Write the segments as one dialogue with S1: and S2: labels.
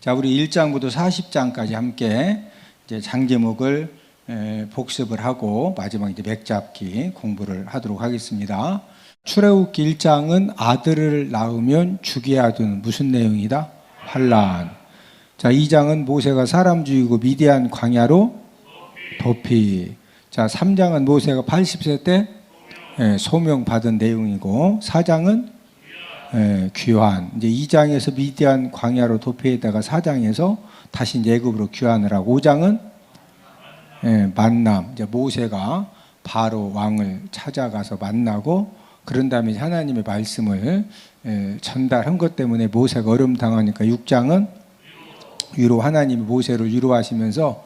S1: 자, 우리 1장부터 40장까지 함께 이제 장제목을 복습을 하고 마지막 이제 맥잡기 공부를 하도록 하겠습니다. 출애굽기 1장은 아들을 낳으면 죽여야 하던 무슨 내용이다? 환란. 자, 2장은 모세가 사람 죽이고 미디안 광야로 도피. 자, 3장은 모세가 80세 때 소명 받은 내용이고, 4장은 귀환. 이제 2장에서 미디안 광야로 도피했다가 4장에서 다시 애굽으로 귀환을 하고, 5장은 만남. 이제 모세가 바로 왕을 찾아가서 만나고, 그런 다음에 하나님의 말씀을 전달한 것 때문에 모세가 어려움 당하니까 6장은 위로, 하나님이 모세를 위로하시면서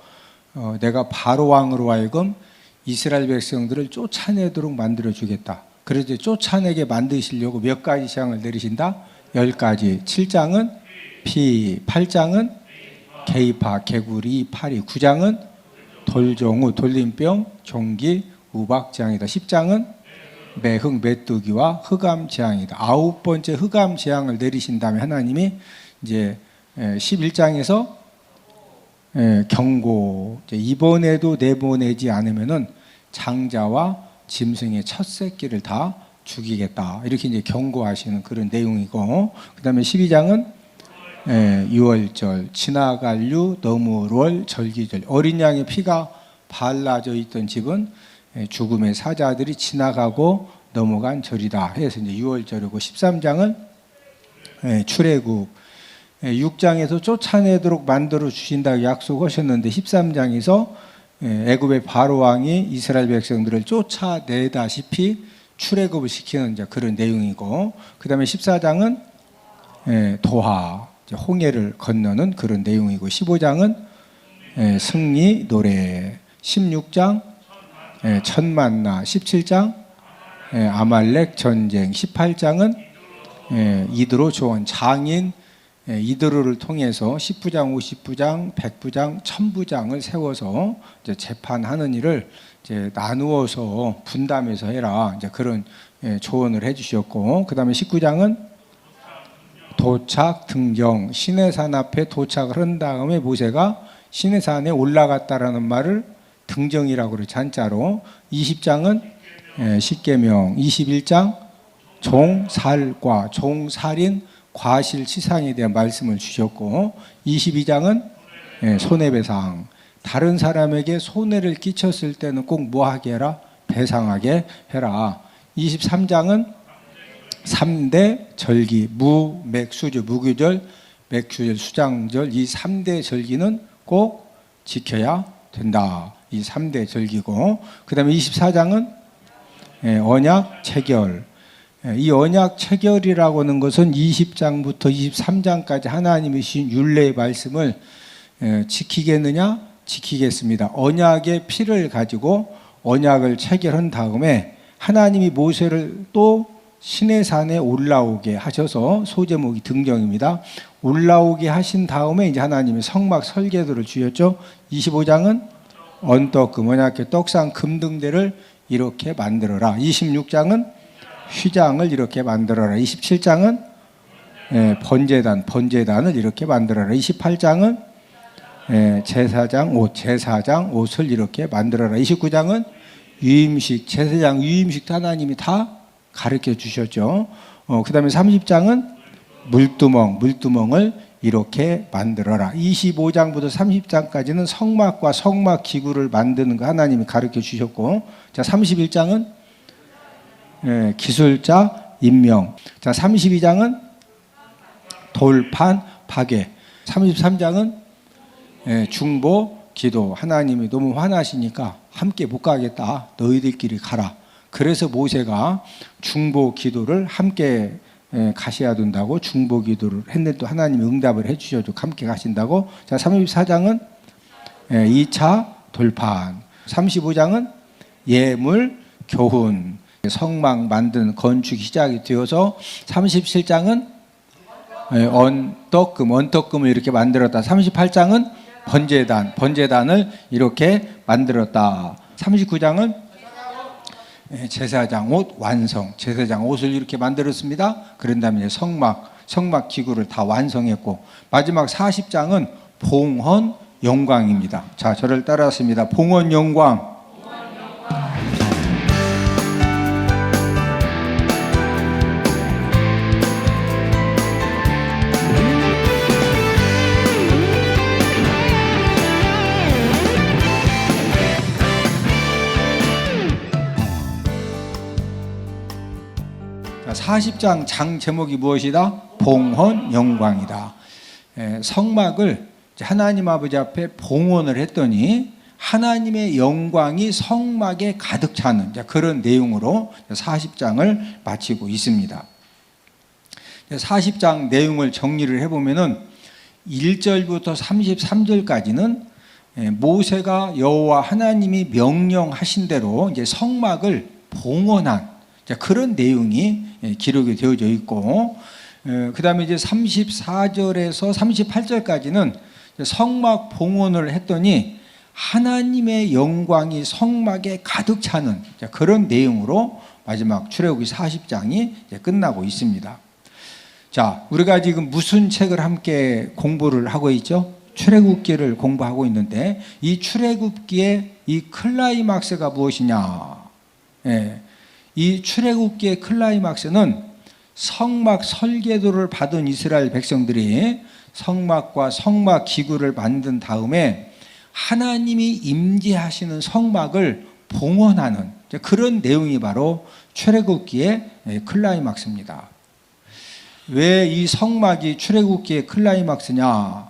S1: 내가 바로 왕으로 하여금 이스라엘 백성들을 쫓아내도록 만들어 주겠다. 그래서 쫓아내게 만드시려고 몇 가지 재앙을 내리신다? 10가지. 7장은 피, 8장은 개이파, 개구리, 파리, 9장은 돌종우, 돌림병, 종기, 우박재앙이다. 10장은 매흥, 메뚜기와 흑암재앙이다. 9번째 흑암재앙을 내리신 다음에 하나님이 이제 11장에서 경고, 이번에도 내보내지 않으면은 장자와 짐승의 첫 새끼를 다 죽이겠다. 이렇게 이제 경고하시는 그런 내용이고, 그 다음에 12장은 유월절, 지나갈 유, 너무월, 절기절. 어린 양의 피가 발라져 있던 집은 죽음의 사자들이 지나가고 넘어간 절이다 해서 이제 유월절이고, 13장은 출애굽, 6장에서 쫓아내도록 만들어 주신다고 약속하셨는데 13장에서 애굽의 바로 왕이 이스라엘 백성들을 쫓아내다시피 출애굽을 시키는 이제 그런 내용이고, 그 다음에 14장은 도하, 홍해를 건너는 그런 내용이고, 15장은 승리 노래, 16장 천만나, 17장 아말렉 전쟁, 18장은 이드로 조언, 장인 이드로를 통해서 10부장, 50부장, 100부장, 1000부장을 세워서 이제 재판하는 일을 이제 나누어서 분담해서 해라. 이제 그런 조언을 해주셨고, 그 다음에 19장은 도착, 등정, 시내산 앞에 도착을 한 다음에 모세가 시내산에 올라갔다라는 말을 등정이라고 그러죠, 한자로. 20장은 십계명, 21장 종살과, 종살인 과실치상에 대한 말씀을 주셨고, 22장은 손해배상, 다른 사람에게 손해를 끼쳤을 때는 꼭 뭐하게 해라? 배상하게 해라. 23장은 3대 절기, 무, 맥수절, 무교절, 맥주절, 수장절, 이 3대 절기는 꼭 지켜야 된다. 이 3대 절기고, 그 다음에 24장은 언약 체결. 이 언약 체결이라고 하는 것은 20장부터 23장까지 하나님이 주신 율례의 말씀을 지키겠느냐? 지키겠습니다. 언약의 피를 가지고 언약을 체결한 다음에 하나님이 모세를 또 시내산에 올라오게 하셔서, 소제목이 등정입니다. 올라오게 하신 다음에 이제 하나님이 성막 설계도를 주셨죠. 25장은 언떡금, 언약궤, 떡상, 금등대를 이렇게 만들어라. 26장은 휘장을 이렇게 만들어라. 27장은 번제단을 이렇게 만들어라. 28장은 제사장 옷을 이렇게 만들어라. 29장은 유임식, 제사장 유임식도 하나님이 다 가르쳐 주셨죠. 그 다음에 30장은 물두멍을 이렇게 만들어라. 25장부터 30장까지는 성막과 성막 기구를 만드는 거 하나님이 가르쳐 주셨고, 자, 31장은 기술자 임명. 자, 32장은 돌판 파괴. 33장은 중보 기도. 하나님이 너무 화나시니까 함께 못 가겠다. 너희들끼리 가라. 그래서 모세가 중보 기도를 함께 가셔야 된다고 중보 기도를 했는데 또 하나님이 응답을 해주셔도 함께 가신다고. 자, 34장은 2차 돌판. 35장은 예물 교훈. 성막 만드는 건축 시작이 되어서 37장은 언떡금을 이렇게 만들었다. 38장은 번제단을 이렇게 만들었다. 39장은 제사장 옷 완성, 제사장 옷을 이렇게 만들었습니다. 그런 다음에 성막 성막 기구를 다 완성했고, 마지막 40장은 봉헌 영광입니다. 자, 저를 따라하십니다. 봉헌 영광. 자, 40장 장 제목이 무엇이다? 봉헌 영광이다. 성막을 하나님 아버지 앞에 봉헌을 했더니 하나님의 영광이 성막에 가득 차는 그런 내용으로 40장을 마치고 있습니다. 40장 내용을 정리를 해보면은 1절부터 33절까지는 모세가 여호와 하나님이 명령하신 대로 이제 성막을 봉헌한 그런 내용이 기록이 되어져 있고, 그 다음에 이제 34절에서 38절까지는 성막 봉헌을 했더니 하나님의 영광이 성막에 가득 차는 그런 내용으로 마지막 출애굽기 40장이 끝나고 있습니다. 자, 우리가 지금 무슨 책을 함께 공부를 하고 있죠? 출애굽기를 공부하고 있는데, 이 출애굽기의 이 클라이막스가 무엇이냐? 이 출애굽기의 클라이막스는 성막 설계도를 받은 이스라엘 백성들이 성막과 성막 기구를 만든 다음에 하나님이 임재하시는 성막을 봉헌하는 그런 내용이 바로 출애굽기의 클라이막스입니다. 왜 이 성막이 출애굽기의 클라이막스냐?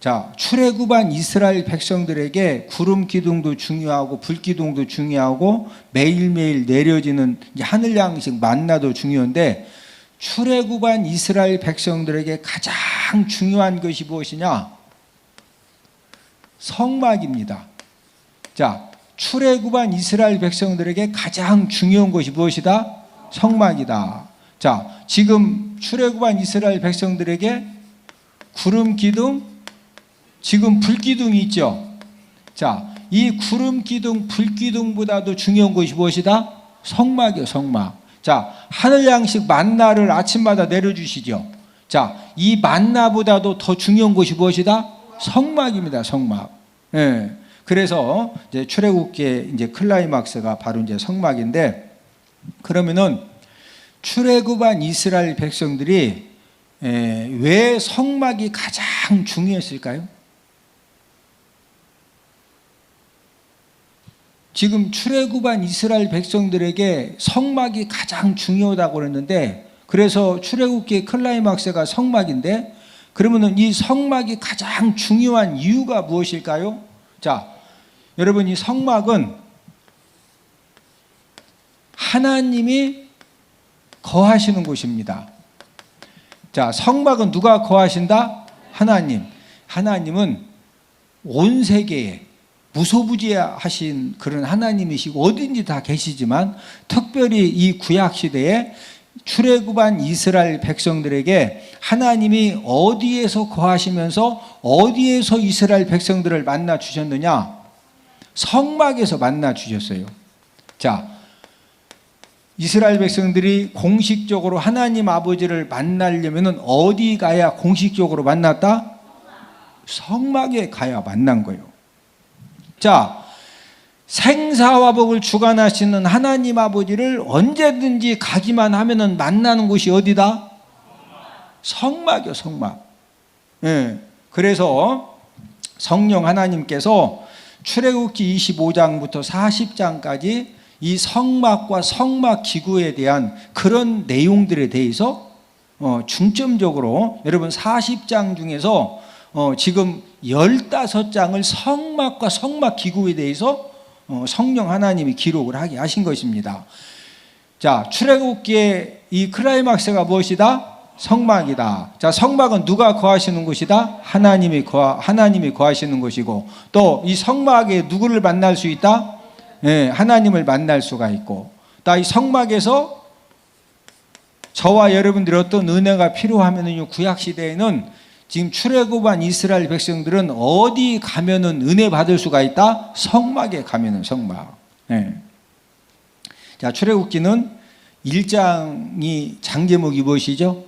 S1: 자, 출애굽한 이스라엘 백성들에게 구름 기둥도 중요하고 불 기둥도 중요하고 매일매일 내려지는 하늘 양식 만나도 중요한데, 출애굽한 이스라엘 백성들에게 가장 중요한 것이 무엇이냐? 성막입니다. 자, 출애굽한 이스라엘 백성들에게 가장 중요한 것이 무엇이다? 성막이다. 자, 지금 출애굽한 이스라엘 백성들에게 구름 기둥, 지금 불 기둥이 있죠. 자, 이 구름 기둥, 불 기둥보다도 중요한 것이 무엇이다? 성막이요, 성막. 자, 하늘 양식 만나를 아침마다 내려주시죠. 자, 이 만나보다도 더 중요한 것이 무엇이다? 성막입니다, 성막. 그래서 이제 출애굽기의 이제 클라이막스가 바로 이제 성막인데, 그러면은 출애굽한 이스라엘 백성들이 왜 성막이 가장 중요했을까요? 지금 출애굽한 이스라엘 백성들에게 성막이 가장 중요하다고 그랬는데, 그래서 출애굽기의 클라이막스가 성막인데, 그러면은 이 성막이 가장 중요한 이유가 무엇일까요? 자, 여러분, 이 성막은 하나님이 거하시는 곳입니다. 자, 성막은 누가 거하신다? 하나님. 하나님은 온 세계에 무소부지하신 그런 하나님이시고 어딘지 다 계시지만, 특별히 이 구약 시대에 출애굽한 이스라엘 백성들에게 하나님이 어디에서 거하시면서 어디에서 이스라엘 백성들을 만나 주셨느냐? 성막에서 만나 주셨어요. 자, 이스라엘 백성들이 공식적으로 하나님 아버지를 만나려면 어디 가야 공식적으로 만났다? 성막에 가야 만난 거예요. 자, 생사화복을 주관하시는 하나님 아버지를 언제든지 가기만 하면은 만나는 곳이 어디다? 성막이요, 성막. 그래서 성령 하나님께서 출애굽기 25장부터 40장까지 이 성막과 성막 기구에 대한 그런 내용들에 대해서 중점적으로 여러분 40장 중에서 지금 15장을 성막과 성막 기구에 대해서 성령 하나님이 기록을 하게 하신 것입니다. 자, 출애굽기의 이 클라이막스가 무엇이다? 성막이다. 자, 성막은 누가 거하시는 곳이다? 하나님이 거하시는 곳이고, 또 이 성막에 누구를 만날 수 있다? 하나님을 만날 수가 있고, 또 이 성막에서 저와 여러분들이 어떤 은혜가 필요하면은 구약 시대에는 지금 출애굽한 이스라엘 백성들은 어디 가면은 은혜 받을 수가 있다? 성막에 가면은 성막. 자, 출애굽기는 1장이 장 제목이 무엇이죠?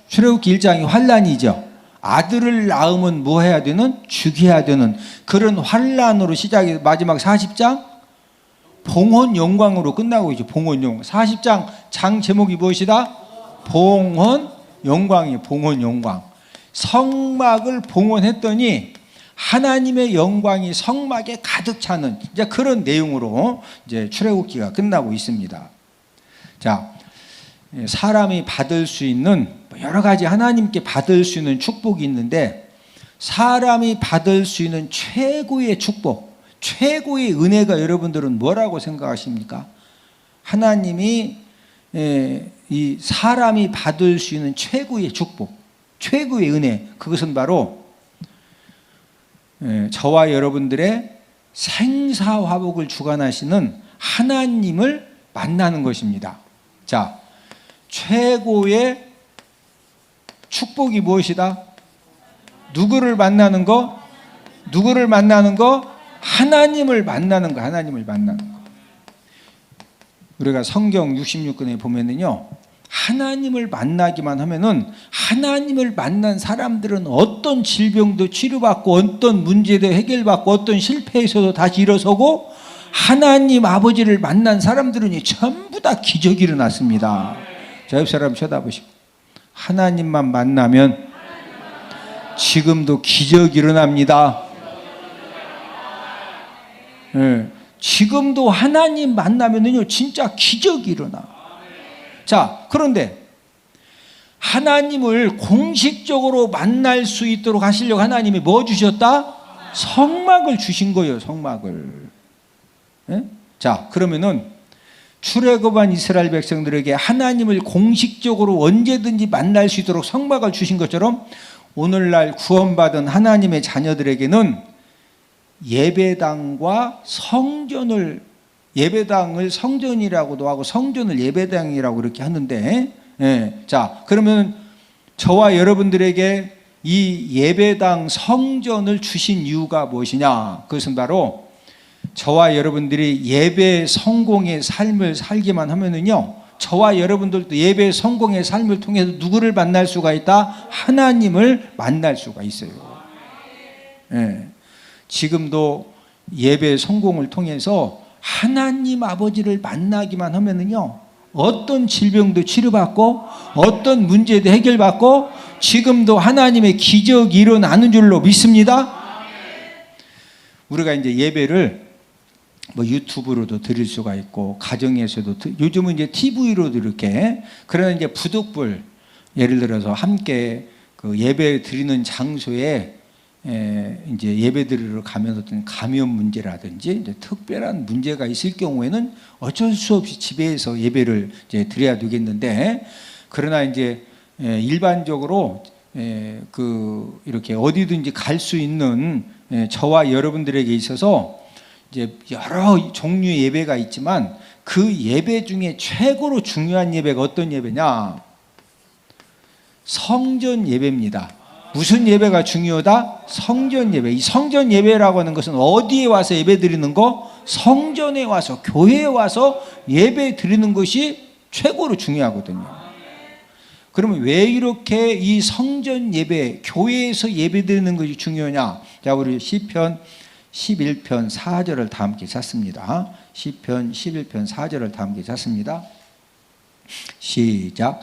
S1: 출애굽기 1장이 환란이죠. 아들을 낳으면 뭐 해야 되는? 죽여야 되는 그런 환란으로 시작해서 마지막 40장 봉헌 영광으로 끝나고 있죠. 봉헌 영광. 40장 장 제목이 무엇이다? 봉헌 영광이에요. 봉헌 영광. 성막을 봉헌했더니 하나님의 영광이 성막에 가득 차는 이제 그런 내용으로 이제 출애굽기가 끝나고 있습니다. 자, 사람이 받을 수 있는 여러 가지 하나님께 받을 수 있는 축복이 있는데 사람이 받을 수 있는 최고의 축복, 최고의 은혜가 여러분들은 뭐라고 생각하십니까? 하나님이 이 사람이 받을 수 있는 최고의 축복, 최고의 은혜, 그것은 바로 저와 여러분들의 생사화복을 주관하시는 하나님을 만나는 것입니다. 자, 최고의 축복이 무엇이다? 누구를 만나는 거? 누구를 만나는 거? 하나님을 만나는 거. 하나님을 만나는 거. 우리가 성경 66권에 보면은요, 하나님을 만나기만 하면은 하나님을 만난 사람들은 어떤 질병도 치료받고 어떤 문제도 해결받고 어떤 실패에서도 다시 일어서고 하나님 아버지를 만난 사람들은 전부 다 기적이 일어났습니다. 자, 옆 사람 쳐다보시고 하나님만 만나면 지금도 기적이 일어납니다. 네. 지금도 하나님 만나면은요 진짜 기적이 일어나. 자, 그런데 하나님을 공식적으로 만날 수 있도록 하시려고 하나님이 뭐 주셨다? 성막을 주신 거예요. 성막을. 네? 자, 그러면은 출애굽한 이스라엘 백성들에게 하나님을 공식적으로 언제든지 만날 수 있도록 성막을 주신 것처럼 오늘날 구원받은 하나님의 자녀들에게는 예배당과 성전을, 예배당을 성전이라고도 하고 성전을 예배당이라고 그렇게 하는데, 자, 그러면 저와 여러분들에게 이 예배당 성전을 주신 이유가 무엇이냐? 그것은 바로 저와 여러분들이 예배 성공의 삶을 살기만 하면은요, 저와 여러분들도 예배 성공의 삶을 통해서 누구를 만날 수가 있다? 하나님을 만날 수가 있어요. 지금도 예배 성공을 통해서 하나님 아버지를 만나기만 하면은요, 어떤 질병도 치료받고 어떤 문제도 해결받고 지금도 하나님의 기적이 일어나는 줄로 믿습니다. 우리가 이제 예배를 뭐 유튜브로도 드릴 수가 있고 가정에서도 요즘은 이제 TV로도 이렇게, 그러나 이제 부득불 예를 들어서 함께 그 예배 드리는 장소에 이제 예배 드리러 가면 어떤 감염 문제라든지 이제 특별한 문제가 있을 경우에는 어쩔 수 없이 집에서 예배를 이제 드려야 되겠는데, 그러나 이제 일반적으로 그 이렇게 어디든지 갈 수 있는 저와 여러분들에게 있어서 이제 여러 종류의 예배가 있지만 그 예배 중에 최고로 중요한 예배가 어떤 예배냐? 성전 예배입니다. 무슨 예배가 중요하다? 성전 예배. 이 성전 예배라고 하는 것은 어디에 와서 예배 드리는 거? 성전에 와서, 교회에 와서 예배 드리는 것이 최고로 중요하거든요. 그러면 왜 이렇게 이 성전 예배, 교회에서 예배 드리는 것이 중요하냐? 자, 우리 시편 11편 4절을 다 함께 찾습니다. 시편 11편 4절을 다 함께 찾습니다. 시작.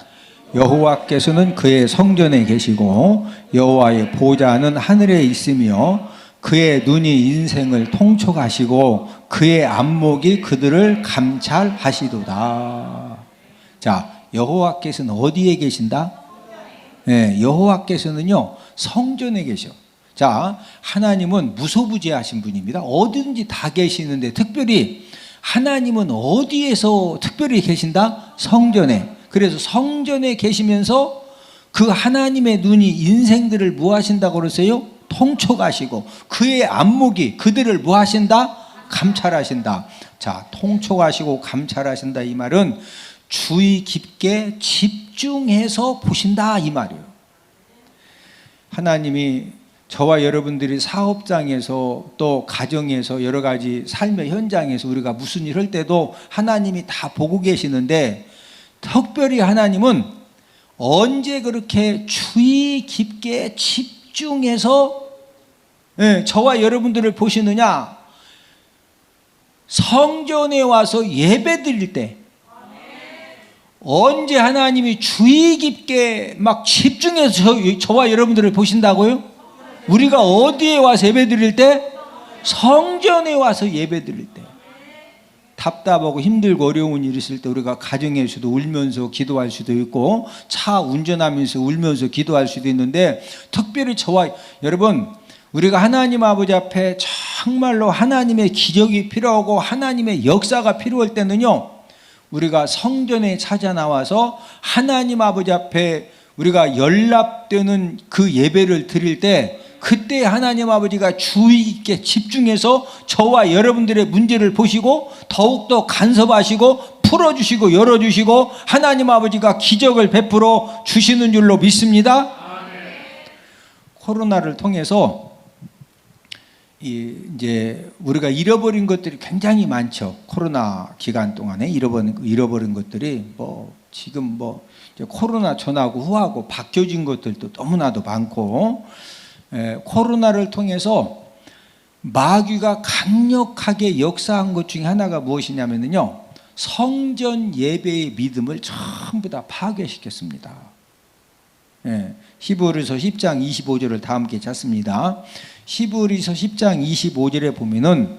S1: 여호와께서는 그의 성전에 계시고 여호와의 보좌는 하늘에 있으며 그의 눈이 인생을 통촉하시고 그의 안목이 그들을 감찰하시도다. 자, 여호와께서는 어디에 계신다? 네, 여호와께서는요 성전에 계셔. 자, 하나님은 무소부재하신 분입니다. 어디든지 다 계시는데 특별히 하나님은 어디에서 특별히 계신다? 성전에. 그래서 성전에 계시면서 그 하나님의 눈이 인생들을 뭐 하신다고 그러세요? 통촉하시고 그의 안목이 그들을 뭐 하신다? 감찰하신다. 자, 통촉하시고 감찰하신다 이 말은 주의 깊게 집중해서 보신다 이 말이에요. 하나님이 저와 여러분들이 사업장에서 또 가정에서 여러 가지 삶의 현장에서 우리가 무슨 일 할 때도 하나님이 다 보고 계시는데 특별히 하나님은 언제 그렇게 주의 깊게 집중해서 저와 여러분들을 보시느냐? 성전에 와서 예배 드릴 때. 언제 하나님이 주의 깊게 막 집중해서 저와 여러분들을 보신다고요? 우리가 어디에 와서 예배 드릴 때? 성전에 와서 예배 드릴 때. 답답하고 힘들고 어려운 일 있을 때 우리가 가정에서도 울면서 기도할 수도 있고 차 운전하면서 울면서 기도할 수도 있는데, 특별히 저와 여러분, 우리가 하나님 아버지 앞에 정말로 하나님의 기적이 필요하고 하나님의 역사가 필요할 때는요, 우리가 성전에 찾아 나와서 하나님 아버지 앞에 우리가 연락되는 그 예배를 드릴 때, 그때 하나님 아버지가 주의 있게 집중해서 저와 여러분들의 문제를 보시고 더욱더 간섭하시고 풀어주시고 열어주시고 하나님 아버지가 기적을 베풀어 주시는 줄로 믿습니다. 아멘. 코로나를 통해서 이제 우리가 잃어버린 것들이 굉장히 많죠. 코로나 기간 동안에 잃어버린 것들이 지금 이제 코로나 전하고 후하고 바뀌어진 것들도 너무나도 많고, 코로나를 통해서 마귀가 강력하게 역사한 것 중에 하나가 무엇이냐면요, 성전 예배의 믿음을 전부 다 파괴시켰습니다. 히브리서 10장 25절을 다 함께 찾습니다. 히브리서 10장 25절에 보면은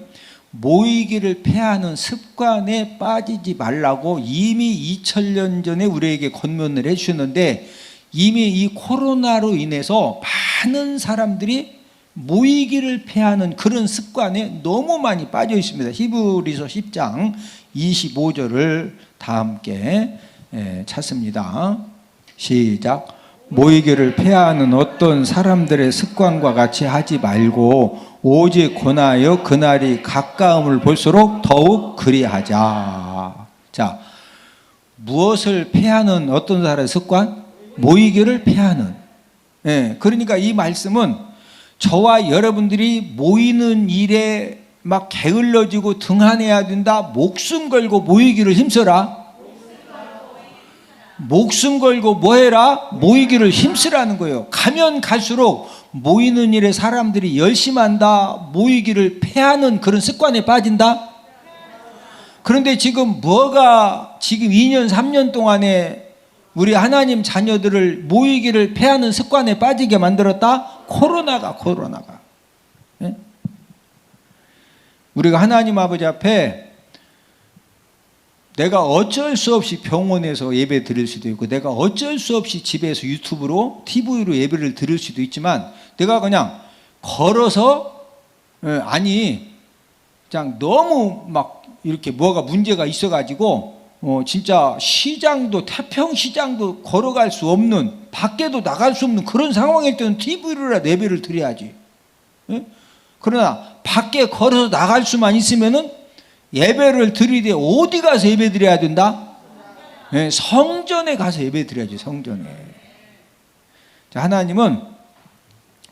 S1: 모이기를 패하는 습관에 빠지지 말라고 이미 2000년 전에 우리에게 권면을 해주셨는데, 이미 이 코로나로 인해서 많은 사람들이 모이기를 패하는 그런 습관에 너무 많이 빠져 있습니다. 히브리서 10장 25절을 다 함께 찾습니다. 시작. 모이기를 패하는 어떤 사람들의 습관과 같이 하지 말고 오직 권하여 그날이 가까움을 볼수록 더욱 그리하자. 자, 무엇을 패하는 어떤 사람의 습관? 모이기를 패하는. 그러니까 이 말씀은 저와 여러분들이 모이는 일에 막 게을러지고 등한해야 된다. 목숨 걸고 모이기를 힘써라. 목숨 걸고 뭐해라? 모이기를 힘쓰라는 거예요. 가면 갈수록 모이는 일에 사람들이 열심히 한다. 모이기를 패하는 그런 습관에 빠진다. 그런데 지금 지금 2년 3년 동안에 우리 하나님 자녀들을 모이기를 패하는 습관에 빠지게 만들었다? 코로나가. 우리가 하나님 아버지 앞에 내가 어쩔 수 없이 병원에서 예배 드릴 수도 있고, 내가 어쩔 수 없이 집에서 유튜브로, TV로 예배를 드릴 수도 있지만, 내가 그냥 걸어서, 그냥 너무 막 이렇게 뭐가 문제가 있어가지고, 진짜 태평시장도 걸어갈 수 없는, 밖에도 나갈 수 없는 그런 상황일 때는 TV로라도 예배를 드려야지. 그러나 밖에 걸어서 나갈 수만 있으면은 예배를 드리되 어디 가서 예배 드려야 된다? 성전에 가서 예배 드려야지. 성전에. 하나님은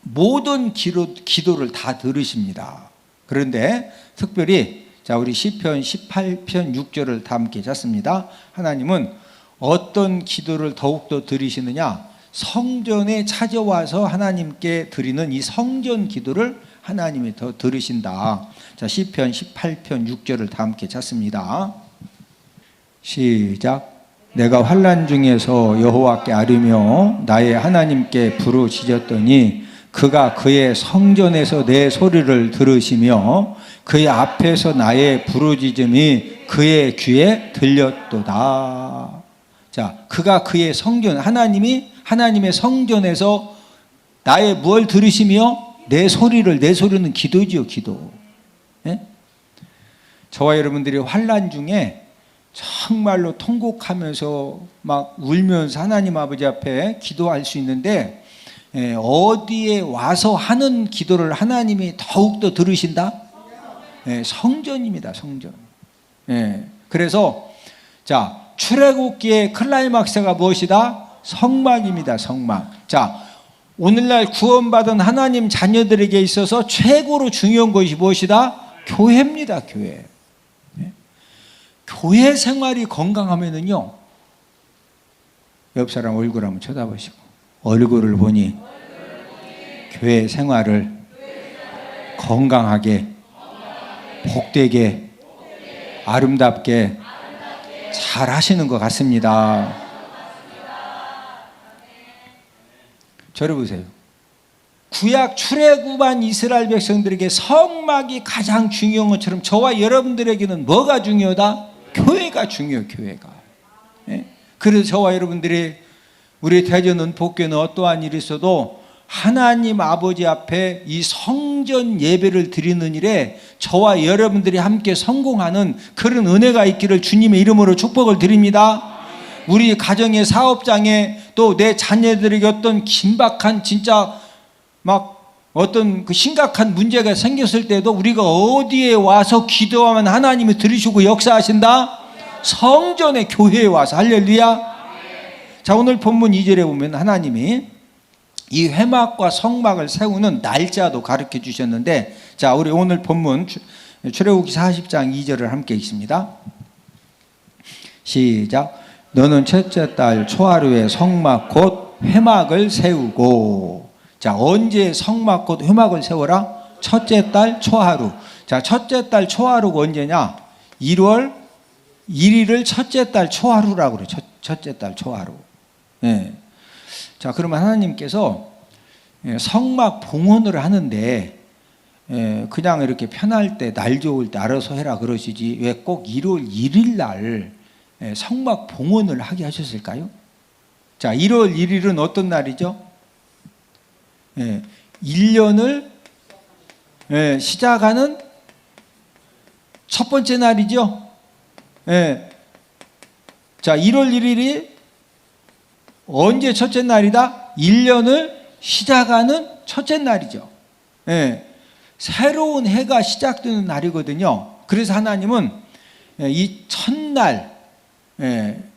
S1: 모든 기도를 다 들으십니다. 그런데 특별히 우리 시편 18편 6절을 다 함께 찾습니다. 하나님은 어떤 기도를 더욱더 들으시느냐? 성전에 찾아와서 하나님께 드리는 이 성전 기도를 하나님이 더 들으신다. 시편 18편 6절을 다 함께 찾습니다. 시작. 내가 환난 중에서 여호와께 아뢰며 나의 하나님께 부르짖었더니 그가 그의 성전에서 내 소리를 들으시며 그의 앞에서 나의 부르짖음이 그의 귀에 들렸도다. 그가 그의 성전, 하나님의 성전에서 나의 뭘 들으시며 내 소리는 기도지요, 기도. 저와 여러분들이 환난 중에 정말로 통곡하면서 막 울면서 하나님 아버지 앞에 기도할 수 있는데, 어디에 와서 하는 기도를 하나님이 더욱더 들으신다? 성전입니다, 성전. 그래서 출애굽기의 클라이막스가 무엇이다? 성막입니다, 성막. 오늘날 구원받은 하나님 자녀들에게 있어서 최고로 중요한 것이 무엇이다? 교회입니다, 교회. 교회 생활이 건강하면은요, 옆 사람 얼굴 한번 쳐다보시고, 얼굴을 보니 교회 생활을 건강하게, 복되게, 아름답게 잘 하시는 것 같습니다. 저를 보세요. 구약 출애굽한 이스라엘 백성들에게 성막이 가장 중요한 것처럼 저와 여러분들에게는 뭐가 중요하다? 교회가 중요해요. 교회가. 그래서 저와 여러분들이, 우리 대전은 복교는 어떠한 일이 있어도 하나님 아버지 앞에 이 성전 예배를 드리는 일에 저와 여러분들이 함께 성공하는 그런 은혜가 있기를 주님의 이름으로 축복을 드립니다. 우리 가정의 사업장에 또 내 자녀들에게 어떤 긴박한, 진짜 막 어떤 그 심각한 문제가 생겼을 때도 우리가 어디에 와서 기도하면 하나님이 들으시고 역사하신다? 성전에, 교회에 와서. 할렐루야. 자, 오늘 본문 2절에 보면 하나님이 이 회막과 성막을 세우는 날짜도 가르쳐 주셨는데, 자, 우리 오늘 본문 출애굽기 40장 2절을 함께 읽습니다. 시작. 너는 첫째 달 초하루에 성막 곧 회막을 세우고. 자, 언제 성막 곧 회막을 세워라? 첫째 달 초하루. 자, 첫째 달 초하루가 언제냐? 1월 1일을 첫째 달 초하루라고 그래요. 첫째 달 초하루. 예. 자, 그러면 하나님께서 성막 봉헌을 하는데 그냥 이렇게 편할 때, 날 좋을 때 알아서 해라 그러시지 왜 꼭 1월 1일 날 성막 봉헌을 하게 하셨을까요? 자, 1월 1일은 어떤 날이죠? 1년을 시작하는 첫 번째 날이죠. 자, 1월 1일이 언제 첫째 날이다? 1년을 시작하는 첫째 날이죠. 새로운 해가 시작되는 날이거든요. 그래서 하나님은 이 첫날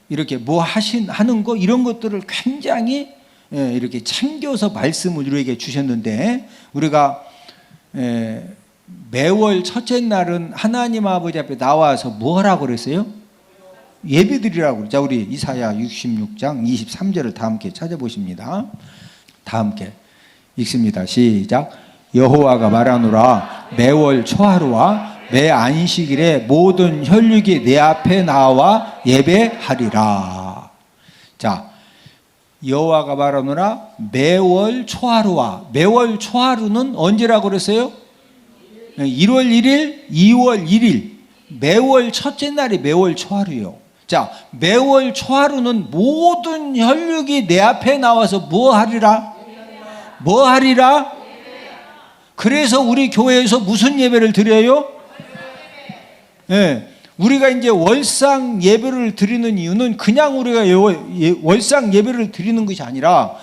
S1: 이렇게 뭐 하는 거, 이런 것들을 굉장히 이렇게 챙겨서 말씀을 우리에게 주셨는데, 우리가 매월 첫째 날은 하나님 아버지 앞에 나와서 뭐 하라고 그랬어요? 예배드리라고. 자, 우리 이사야 66장 23절을 다 함께 찾아보십니다. 다 함께 읽습니다. 시작. 여호와가 말하노라. 매월 초하루와 매 안식일에 모든 혈육이 내 앞에 나와 예배하리라. 자, 여호와가 말하노라. 매월 초하루와, 매월 초하루는 언제라고 그랬어요? 1월 1일, 2월 1일. 매월 첫째 날이 매월 초하루예요. 자, 매월 초하루는 모든 혈육이 내 앞에 나와서 뭐 하리라? 뭐 하리라? 그래서 우리 교회에서 무슨 예배를 드려요? 우리가 이제 월상 예배를 드리는 이유는 그냥 우리가 월상 예배를 드리는 것이 아니라,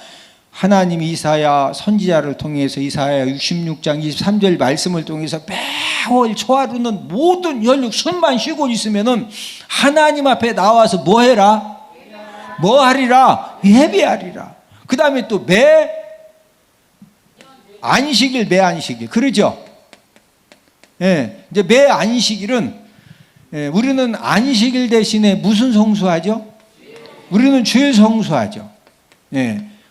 S1: 하나님이 이사야 선지자를 통해서 이사야 66장 23절 말씀을 통해서 매월 초하루는 모든 혈육, 숨만 쉬고 있으면은 하나님 앞에 나와서 뭐 해라? 뭐 하리라? 예배하리라. 그 다음에 또 매 안식일, 매 안식일. 그러죠? 이제 매 안식일은 우리는 안식일 대신에 무슨 성수하죠? 우리는 주일 성수하죠.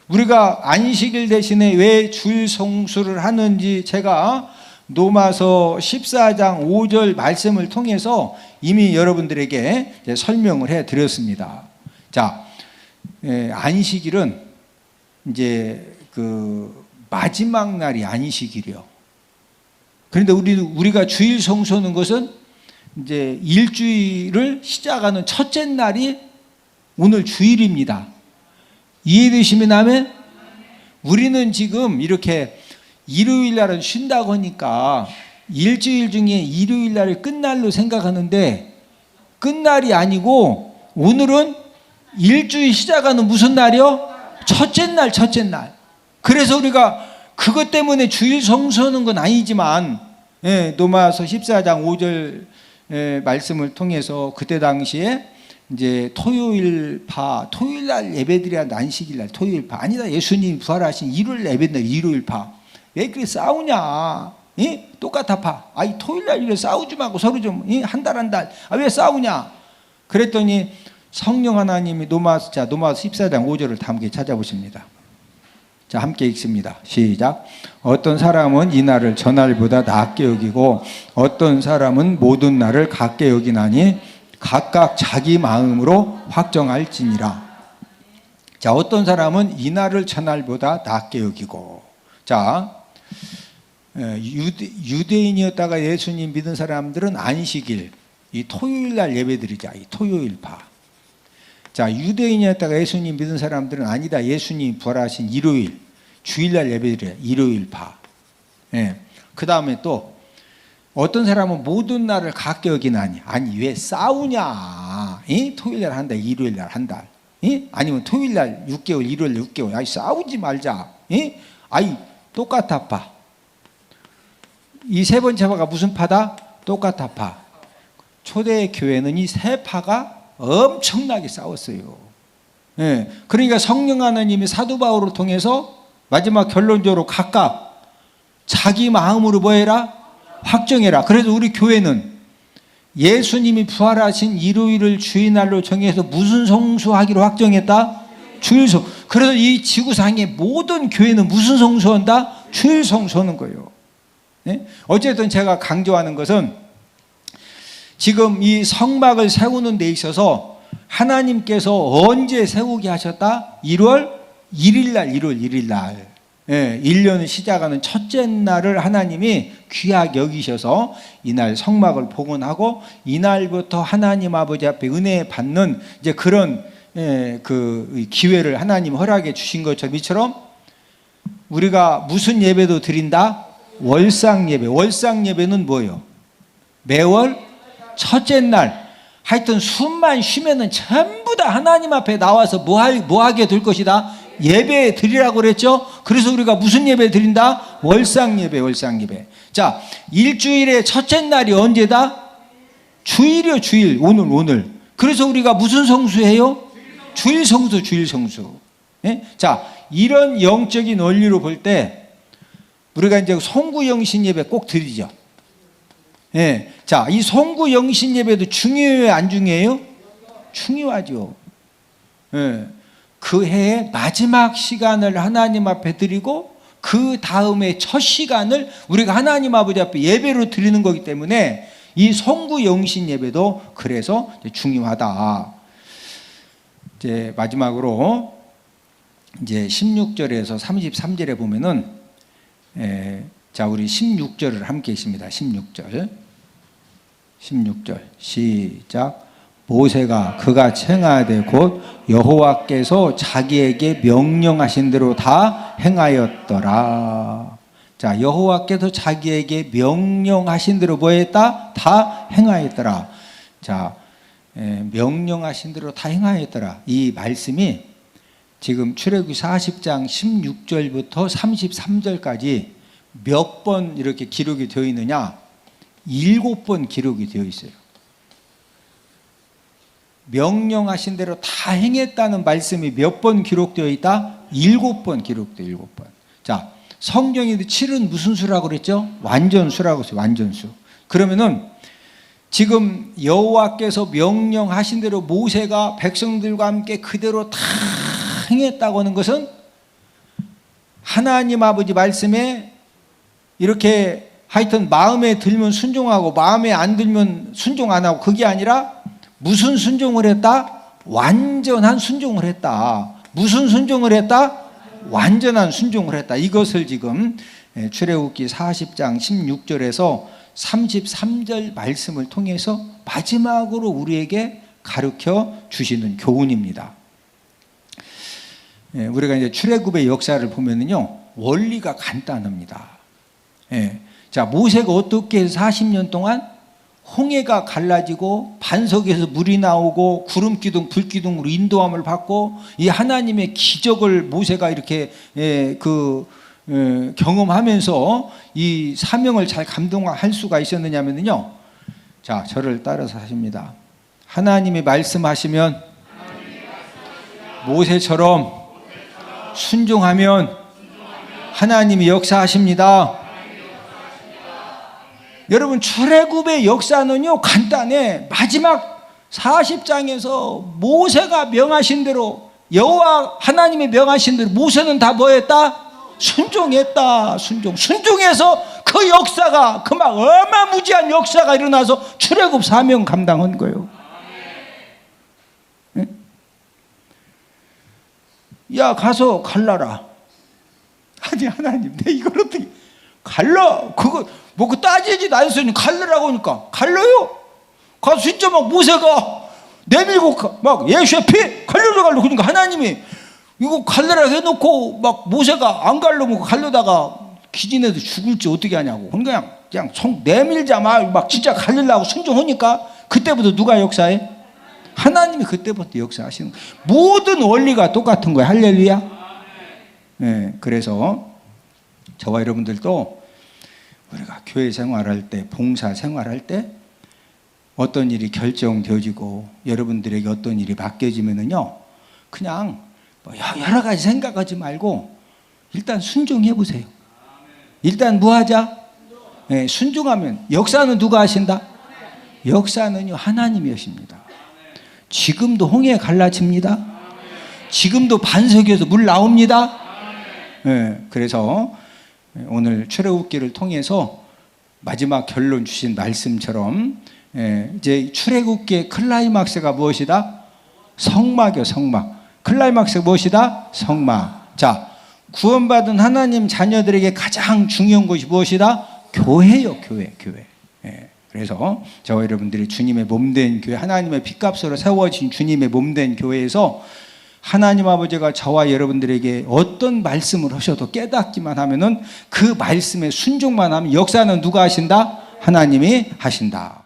S1: 우리가 안식일 대신에 왜 주일 성수를 하는지 제가 로마서 14장 5절 말씀을 통해서 이미 여러분들에게 설명을 해 드렸습니다. 자, 안식일은 이제 그 마지막 날이 안식일이요. 그런데 우리가 주일 성수하는 것은 이제 일주일을 시작하는 첫째 날이 오늘 주일입니다. 이해되시면 아멘? 우리는 지금 이렇게 일요일 날은 쉰다고 하니까 일주일 중에 일요일 날을 끝날로 생각하는데, 끝날이 아니고 오늘은 일주일 시작하는 무슨 날이요? 첫째 날, 첫째 날. 그래서 우리가 그것 때문에 주일 성수하는 건 아니지만, 로마서 14장 5절 말씀을 통해서 그때 당시에 이제 토요일파, 토요일날 예배드려야 안식일날 토요일파, 아니다 예수님이 부활하신 일요일 예배드려 일요일파. 왜 그렇게 싸우냐? 똑같아 파. 토요일날 이래 싸우지 말고 서로 좀 한 달 한 달. 왜 싸우냐? 그랬더니 성령 하나님이 노마스 14장 5절을 다 함께 찾아보십니다. 자, 함께 읽습니다. 시작. 어떤 사람은 이 날을 전날보다 낮게 여기고 어떤 사람은 모든 날을 같게 여기나니 각각 자기 마음으로 확정할지니라. 자, 어떤 사람은 이 날을 전날보다 낮게 여기고. 자, 유대인이었다가 예수님 믿은 사람들은 안식일, 이 토요일 날 예배드리자. 이 토요일파. 자, 유대인이었다가 예수님 믿은 사람들은 아니다. 예수님 부활하신 일요일, 주일날 예배드려요. 일요일파. 예. 그 다음에 또 어떤 사람은 모든 날을 같게 여기나니. 아니 왜 싸우냐? 토요일날 한 달, 일요일날 한 달. 아니면 토요일날 6개월, 일요일날 6개월. 아이 싸우지 말자. 아이 똑같아 파. 이 세 번째 파가 무슨 파다? 똑같아 파. 초대 교회는 이 세 파가 엄청나게 싸웠어요. 예. 그러니까 성령 하나님이 사도 바울을 통해서 마지막 결론적으로 각각 자기 마음으로 뭐 해라? 확정해라. 그래서 우리 교회는 예수님이 부활하신 일요일을 주일날로 정해서 무슨 성수하기로 확정했다? 주일성. 그래서 이 지구상의 모든 교회는 무슨 성수한다? 주일 성수하는 거예요. 네? 어쨌든 제가 강조하는 것은 지금 이 성막을 세우는 데 있어서 하나님께서 언제 세우게 하셨다? 1월 1일날. 예, 1년을 시작하는 첫째 날을 하나님이 귀하게 여기셔서 이날 성막을 복원하고 이날부터 하나님 아버지 앞에 은혜 받는 이제 그런 그 기회를 하나님 허락해 주신 것처럼 이처럼 우리가 무슨 예배도 드린다? 월상 예배. 월상 예배는 뭐예요? 매월 첫째 날. 하여튼 숨만 쉬면은 전부 다 하나님 앞에 나와서 뭐 하게 될 것이다? 예배 드리라고 그랬죠? 그래서 우리가 무슨 예배 드린다? 월상 예배. 자, 일주일의 첫째 날이 언제다? 주일이요, 주일. 오늘. 그래서 우리가 무슨 성수해요? 주일 성수. 예? 자, 이런 영적인 원리로 볼 때 우리가 이제 송구 영신 예배 꼭 드리죠. 예. 자, 이 송구 영신 예배도 중요해요, 안 중요해요? 중요하죠. 예. 그 해의 마지막 시간을 하나님 앞에 드리고 그 다음에 첫 시간을 우리가 하나님 아버지 앞에 예배로 드리는 거기 때문에 이 송구 영신 예배도 그래서 중요하다. 이제 마지막으로 이제 16절에서 33절에 보면은 자, 우리 16절을 함께 있습니다. 16절 시작. 모세가 그가 행하되 곧 여호와께서 자기에게 명령하신 대로 다 행하였더라. 자, 여호와께서 자기에게 명령하신 대로 뭐 했다? 다 행하였더라. 자, 명령하신 대로 다 행하였더라. 이 말씀이 지금 출애굽기 40장 16절부터 33절까지 몇 번 이렇게 기록이 되어 있느냐? 7번 기록이 되어 있어요. 명령하신 대로 다 행했다는 말씀이 몇 번 기록되어 있다? 7번 기록되어 7번. 자, 성경에도 7은 무슨 수라고 그랬죠? 완전수라고 했어요. 완전수. 그러면은 지금 여호와께서 명령하신 대로 모세가 백성들과 함께 그대로 다 행했다고 하는 것은 하나님 아버지 말씀에 이렇게 하여튼 마음에 들면 순종하고 마음에 안 들면 순종 안 하고 그게 아니라 무슨 순종을 했다? 완전한 순종을 했다. 무슨 순종을 했다? 완전한 순종을 했다. 이것을 지금 출애굽기 40장 16절에서 33절 말씀을 통해서 마지막으로 우리에게 가르쳐 주시는 교훈입니다. 우리가 이제 출애굽의 역사를 보면은요, 원리가 간단합니다. 자, 모세가 어떻게 해서 40년 동안 홍해가 갈라지고 반석에서 물이 나오고 구름기둥 불기둥으로 인도함을 받고 이 하나님의 기적을 모세가 이렇게 경험하면서 이 사명을 잘 감당할 수가 있었느냐면요, 자, 저를 따라서 하십니다. 하나님이 말씀하시면 모세처럼 순종하면 하나님이 역사하십니다. 여러분, 출애굽의 역사는요 간단해. 마지막 40장에서 모세가 명하신 대로, 여호와 하나님의 명하신 대로 모세는 다 뭐했다? 순종했다. 순종해서 그 역사가, 그 막 어마무지한 역사가 일어나서 출애굽 사명 감당한 거예요. 네? 야, 가서 갈라라. 아니, 하나님, 내 이걸 어떻게 갈라? 그거 뭐 그 따지지도 않았으니 갈라라고 하니까 갈라요. 가서 진짜 막 모세가 내밀고 막 예수의 피 갈려라 그러니까 하나님이 이거 갈려라 해놓고 막 모세가 안 갈려면 갈려다가 기진해도 죽을지 어떻게 하냐고. 그냥 성 내밀자 막 진짜 갈리려고 순종하니까 그때부터 누가 역사해? 하나님이 그때부터 역사하시는 거예요. 모든 원리가 똑같은 거예요. 할렐루야. 네, 그래서 저와 여러분들도 우리가 교회 생활할 때, 봉사 생활할 때 어떤 일이 결정되어지고 여러분들에게 어떤 일이 맡겨지면은요, 그냥 여러 가지 생각하지 말고 일단 순종해 보세요. 일단 뭐 하자? 네, 순종하면 역사는 누가 하신다? 역사는요, 하나님이 하십니다. 지금도 홍해 갈라집니다. 지금도 반석에서 물 나옵니다. 네, 그래서 오늘 출애굽기를 통해서 마지막 결론 주신 말씀처럼 이제 출애굽기의 클라이막스가 무엇이다? 성막이요, 성막. 클라이막스가 무엇이다? 성막. 자, 구원받은 하나님 자녀들에게 가장 중요한 것이 무엇이다? 교회요, 교회. 그래서 저와 여러분들이 주님의 몸된 교회, 하나님의 핏값으로 세워진 주님의 몸된 교회에서 하나님 아버지가 저와 여러분들에게 어떤 말씀을 하셔도 깨닫기만 하면은 그 말씀에 순종만 하면 역사는 누가 하신다? 하나님이 하신다.